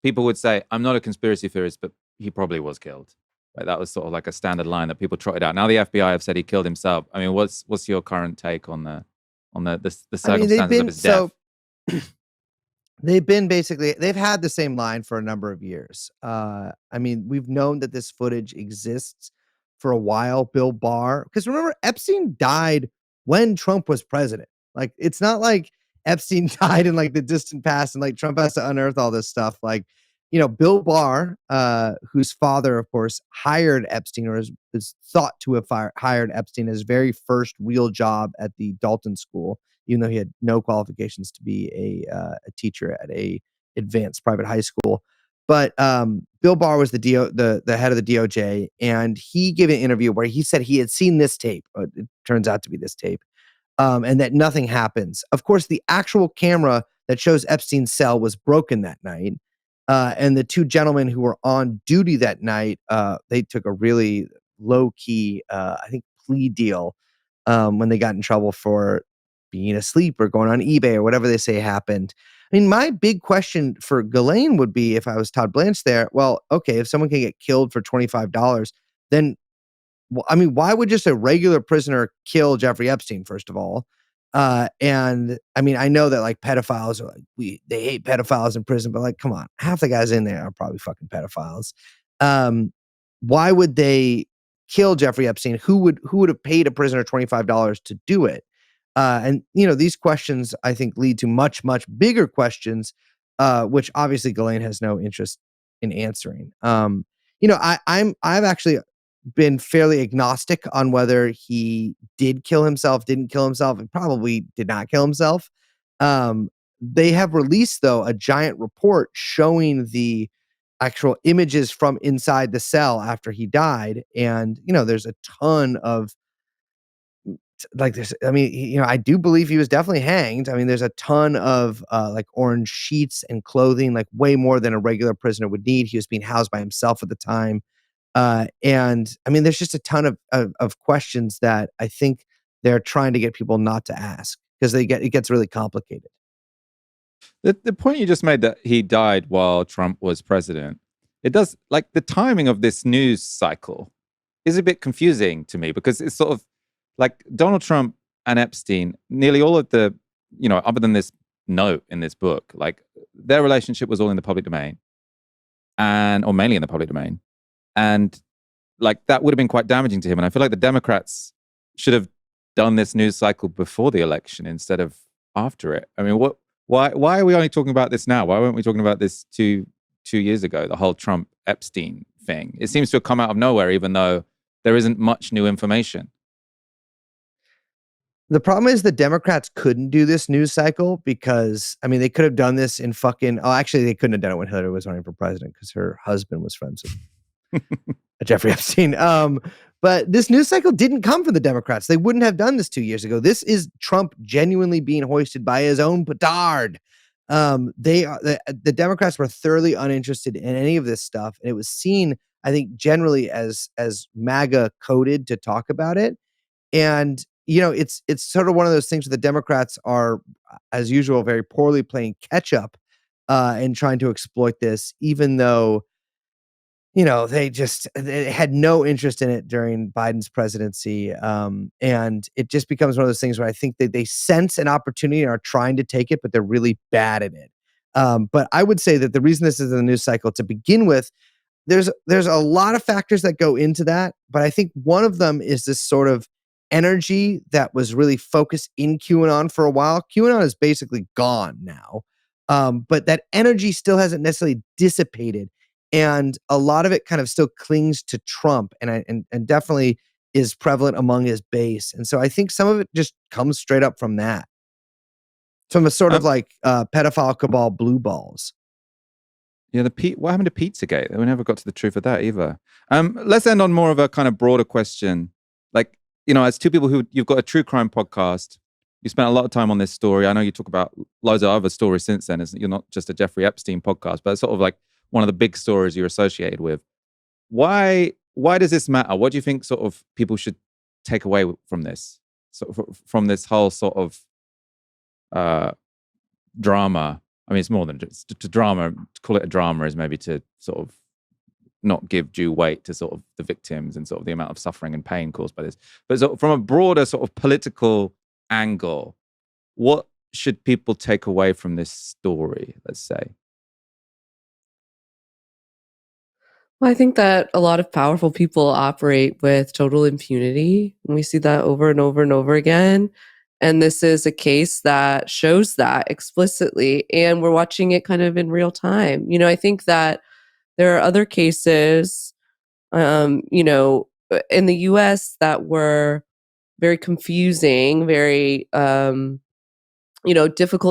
people would say, I'm not a conspiracy theorist, but he probably was killed. Like, that was sort of like a standard line that people trotted out. Now the FBI have said he killed himself. I mean, what's your current take on the circumstances of his death? They've had the same line for a number of years. I mean, we've known that this footage exists for a while. Bill Barr, because remember, Epstein died when Trump was president. Like, it's not like Epstein died in like the distant past and like Trump has to unearth all this stuff. Like, Bill Barr, whose father, of course, hired Epstein, or is thought to have hired Epstein as very first real job at the Dalton School, even though he had no qualifications to be a teacher at a advanced private high school. But Bill Barr was the head of the DOJ, and he gave an interview where he said he had seen this tape. It turns out to be this tape, and that nothing happens. Of course, the actual camera that shows Epstein's cell was broken that night, and the two gentlemen who were on duty that night, they took a really low-key, I think, plea deal when they got in trouble for being asleep or going on eBay or whatever they say happened. I mean, my big question for Ghislaine would be, if I was Todd Blanche there, well, okay, if someone can get killed for $25, then, well, I mean, why would just a regular prisoner kill Jeffrey Epstein, first of all? And I mean, I know that like pedophiles are like, they hate pedophiles in prison, but like, come on, half the guys in there are probably fucking pedophiles. Why would they kill Jeffrey Epstein? Who would have paid a prisoner $25 to do it? And these questions I think lead to much, much bigger questions, which obviously Ghislaine has no interest in answering. I've actually been fairly agnostic on whether he did kill himself, didn't kill himself, and probably did not kill himself. They have released, though, a giant report showing the actual images from inside the cell after he died. And, there's a ton of like this. I mean, I do believe he was definitely hanged. I mean, there's a ton of like orange sheets and clothing, like way more than a regular prisoner would need. He was being housed by himself at the time. And I mean, there's just a ton of questions that I think they're trying to get people not to ask because it gets really complicated. The point you just made that he died while Trump was president, it does, like, the timing of this news cycle is a bit confusing to me, because it's sort of like Donald Trump and Epstein, nearly all of the, other than this note in this book, like their relationship was all in the public domain or mainly in the public domain. And like that would have been quite damaging to him. And I feel like the Democrats should have done this news cycle before the election instead of after it. I mean, why are we only talking about this now? Why weren't we talking about this two years ago, the whole Trump Epstein thing? It seems to have come out of nowhere, even though there isn't much new information. The problem is the Democrats couldn't do this news cycle because, I mean, they could have done this in actually, they couldn't have done it when Hillary was running for president because her husband was friends with Jeffrey Epstein. But this news cycle didn't come from the Democrats. They wouldn't have done this 2 years ago. This is Trump genuinely being hoisted by his own petard. The Democrats were thoroughly uninterested in any of this stuff. And it was seen, I think, generally as MAGA coded to talk about it. And, it's sort of one of those things where the Democrats are, as usual, very poorly playing catch up and trying to exploit this, even though they had no interest in it during Biden's presidency. And it just becomes one of those things where I think that they sense an opportunity and are trying to take it, but they're really bad at it. But I would say that the reason this is in the news cycle to begin with, there's a lot of factors that go into that. But I think one of them is this sort of energy that was really focused in QAnon for a while. QAnon is basically gone now. But that energy still hasn't necessarily dissipated. And a lot of it kind of still clings to Trump and definitely is prevalent among his base. And so I think some of it just comes straight up from that. From a sort of like pedophile cabal blue balls. Yeah, what happened to Pizzagate? We never got to the truth of that either. Let's end on more of a kind of broader question. Like, as two people you've got a true crime podcast, you spent a lot of time on this story. I know you talk about loads of other stories since then. You're not just a Jeffrey Epstein podcast, but it's sort of like one of the big stories you're associated with. Why does this matter? What do you think sort of people should take away from this? From this whole sort of drama? I mean, it's more than just a drama. To call it a drama is maybe to sort of not give due weight to sort of the victims and sort of the amount of suffering and pain caused by this. But so from a broader sort of political angle, what should people take away from this story, let's say? Well, I think that a lot of powerful people operate with total impunity. And we see that over and over and over again. And this is a case that shows that explicitly. And we're watching it kind of in real time. I think that there are other cases, in the US that were very confusing, very, difficult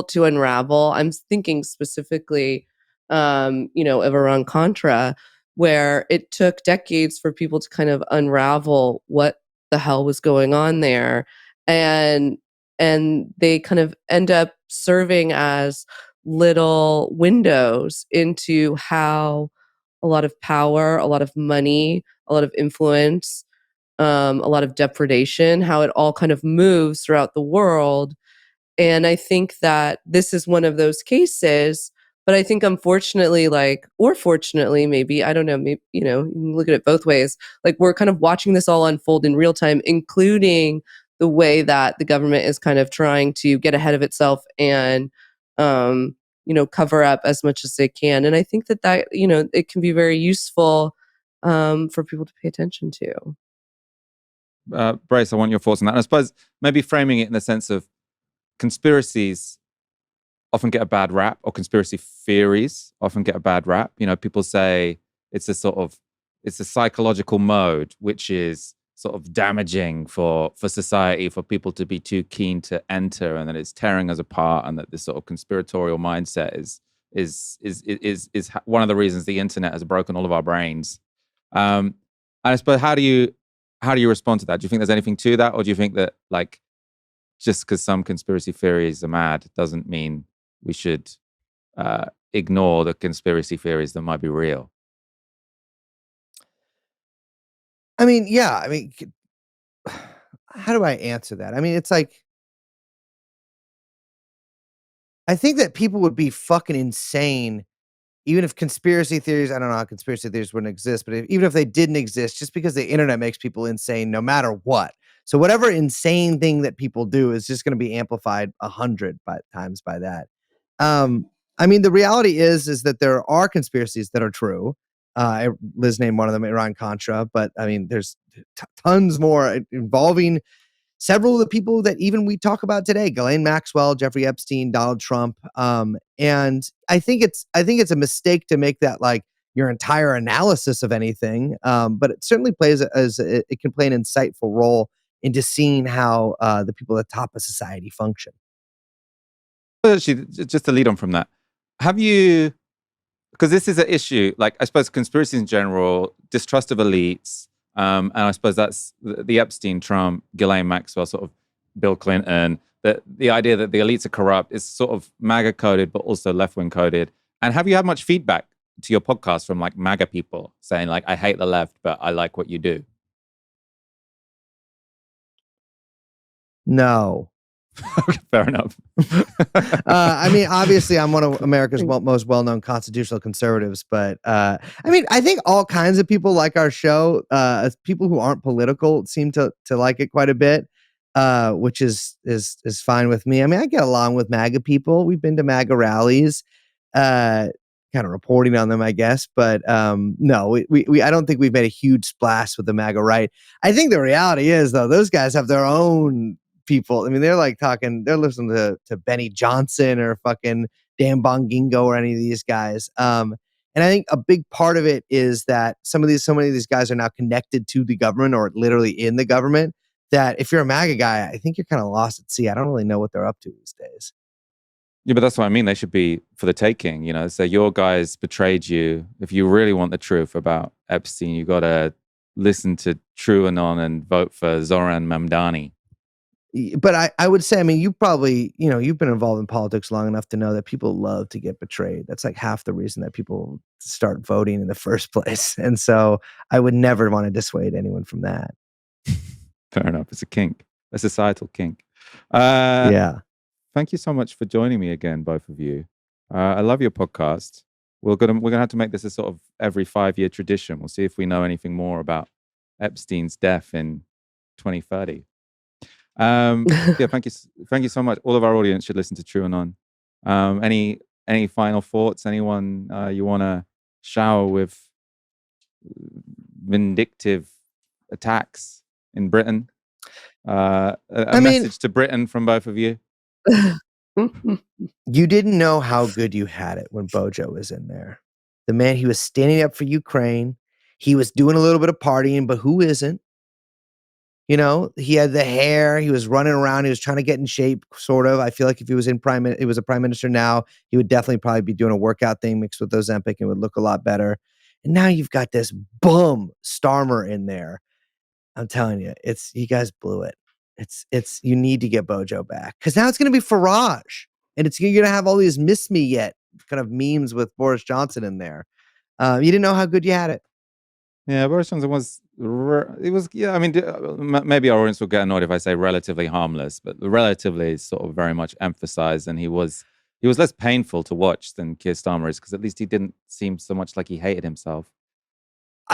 to unravel. I'm thinking specifically, of Iran-Contra, where it took decades for people to kind of unravel what the hell was going on there. And they kind of end up serving as little windows into how a lot of power, a lot of money, a lot of influence a lot of depredation, how it all kind of moves throughout the world. And I think that this is one of those cases. But I think unfortunately, or fortunately, maybe, I don't know, maybe, you can look at it both ways. Like, we're kind of watching this all unfold in real time, including the way that the government is kind of trying to get ahead of itself and, cover up as much as they can. And I think that, it can be very useful for people to pay attention to. Brace, I want your thoughts on that. And I suppose maybe framing it in the sense of conspiracies often get a bad rap, or conspiracy theories often get a bad rap. People say it's a psychological mode, which is sort of damaging for society, for people to be too keen to enter, and that it's tearing us apart, and that this sort of conspiratorial mindset is one of the reasons the internet has broken all of our brains. And I suppose, how do you respond to that? Do you think there's anything to that, or do you think that, like, just because some conspiracy theories are mad doesn't mean we should ignore the conspiracy theories that might be real? I mean, yeah. I mean, how do I answer that? I mean, it's like, I think that people would be fucking insane even if conspiracy theories, I don't know how conspiracy theories wouldn't exist, but even if they didn't exist, just because the internet makes people insane no matter what. So whatever insane thing that people do is just going to be amplified 100 times by that. I mean, the reality is that there are conspiracies that are true. Liz named one of them, Iran-Contra, but I mean, there's tons more involving several of the people that even we talk about today: Ghislaine Maxwell, Jeffrey Epstein, Donald Trump. And I think it's a mistake to make that like your entire analysis of anything. But it certainly plays it can play an insightful role into seeing how the people at the top of society function. Actually, just to lead on from that, have you, because this is an issue, like I suppose conspiracies in general, distrust of elites, and I suppose that's the Epstein, Trump, Ghislaine Maxwell, sort of Bill Clinton, that the idea that the elites are corrupt is sort of MAGA coded, but also left-wing coded. And have you had much feedback to your podcast from like MAGA people saying like, I hate the left, but I like what you do? No. Fair enough. I mean, obviously, I'm one of America's most well-known constitutional conservatives, but I mean, I think all kinds of people like our show. People who aren't political seem to like it quite a bit, which is fine with me. I mean, I get along with MAGA people. We've been to MAGA rallies, kind of reporting on them, I guess. But no, we I don't think we've made a huge splash with the MAGA right. I think the reality is, though, those guys have their own people. I mean, they're listening to Benny Johnson or fucking Dan Bongingo or any of these guys. And I think a big part of it is that so many of these guys are now connected to the government or literally in the government, that if you're a MAGA guy, I think you're kind of lost at sea. I don't really know what they're up to these days. Yeah, but that's what I mean. They should be for the taking, So your guys betrayed you. If you really want the truth about Epstein, you got to listen to TrueAnon and vote for Zoran Mamdani. But I would say, I mean, you probably, you've been involved in politics long enough to know that people love to get betrayed. That's like half the reason that people start voting in the first place. And so I would never want to dissuade anyone from that. Fair enough. It's a kink, a societal kink. Yeah. Thank you so much for joining me again, both of you. I love your podcast. We're gonna have to make this a sort of every 5-year tradition. We'll see if we know anything more about Epstein's death in 2030. Yeah, thank you so much. All of our audience should listen to TrueAnon. Any final thoughts? Anyone you want to shower with vindictive attacks in Britain? A message to Britain from both of you. You didn't know how good you had it when Bojo was in there. The man, he was standing up for Ukraine. He was doing a little bit of partying, but who isn't? He had the hair. He was running around. He was trying to get in shape, sort of. I feel like if he was a prime minister now, he would definitely probably be doing a workout thing mixed with Ozempic and would look a lot better. And now you've got this bum Starmer in there. I'm telling you, you guys blew it. You need to get Bojo back, because now it's going to be Farage, and you're going to have all these miss me yet kind of memes with Boris Johnson in there. You didn't know how good you had it. Yeah, Boris Johnson was. It was. Yeah, I mean, maybe our audience will get annoyed if I say relatively harmless, but the relatively is sort of very much emphasized, and he was less painful to watch than Keir Starmer is, because at least he didn't seem so much like he hated himself.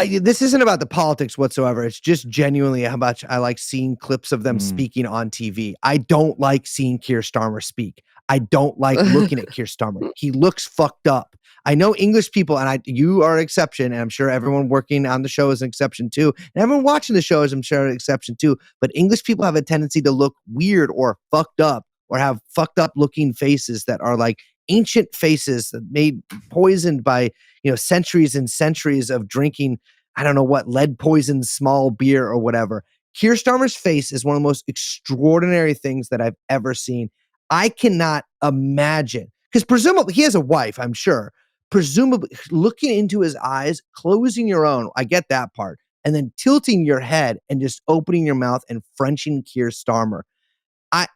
This isn't about the politics whatsoever. It's just genuinely how much I like seeing clips of them Mm. speaking on TV. I don't like seeing Keir Starmer speak. I don't like looking at Keir Starmer. He looks fucked up. I know English people, and you are an exception, and I'm sure everyone working on the show is an exception too. And everyone watching the show is, I'm sure, an exception too. But English people have a tendency to look weird or fucked up, or have fucked up looking faces that are like ancient faces that made poisoned by centuries and centuries of drinking, I don't know what, lead poisoned small beer or whatever. Keir Starmer's face is one of the most extraordinary things that I've ever seen. I cannot imagine, because presumably he has a wife, I'm sure. Presumably looking into his eyes, closing your own, I get that part, and then tilting your head and just opening your mouth and Frenching Keir Starmer.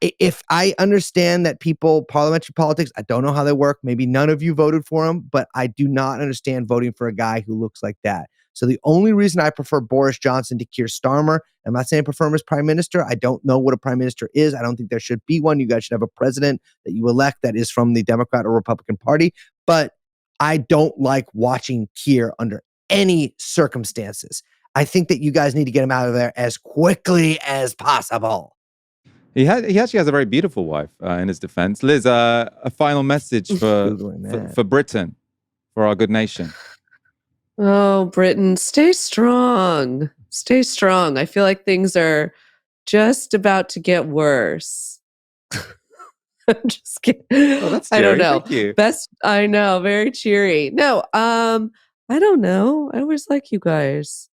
If I understand that parliamentary politics, I don't know how they work. Maybe none of you voted for him, but I do not understand voting for a guy who looks like that. So the only reason I prefer Boris Johnson to Keir Starmer, I'm not saying I prefer him as prime minister. I don't know what a prime minister is. I don't think there should be one. You guys should have a president that you elect that is from the Democrat or Republican Party. But I don't like watching Keir under any circumstances. I think that you guys need to get him out of there as quickly as possible. He actually has a very beautiful wife, in his defense. Liz, a final message for Britain, for our good nation. Oh, Britain, stay strong. Stay strong. I feel like things are just about to get worse. I'm just kidding. Oh, that's cheery. I don't know. Thank you. I know, very cheery. No, I don't know. I always like you guys.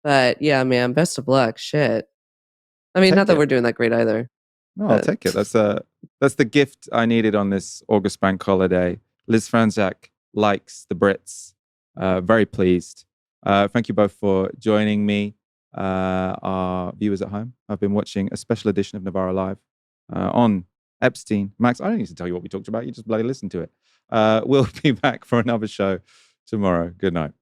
But yeah, man, best of luck. Shit. I mean, not that we're doing that great either. No, I'll take it. That's the gift I needed on this August bank holiday. Liz Franczak likes the Brits. Very pleased. Thank you both for joining me. Our viewers at home, I've been watching a special edition of Novara Live on Epstein. Max, I don't need to tell you what we talked about. You just bloody listen to it. We'll be back for another show tomorrow. Good night.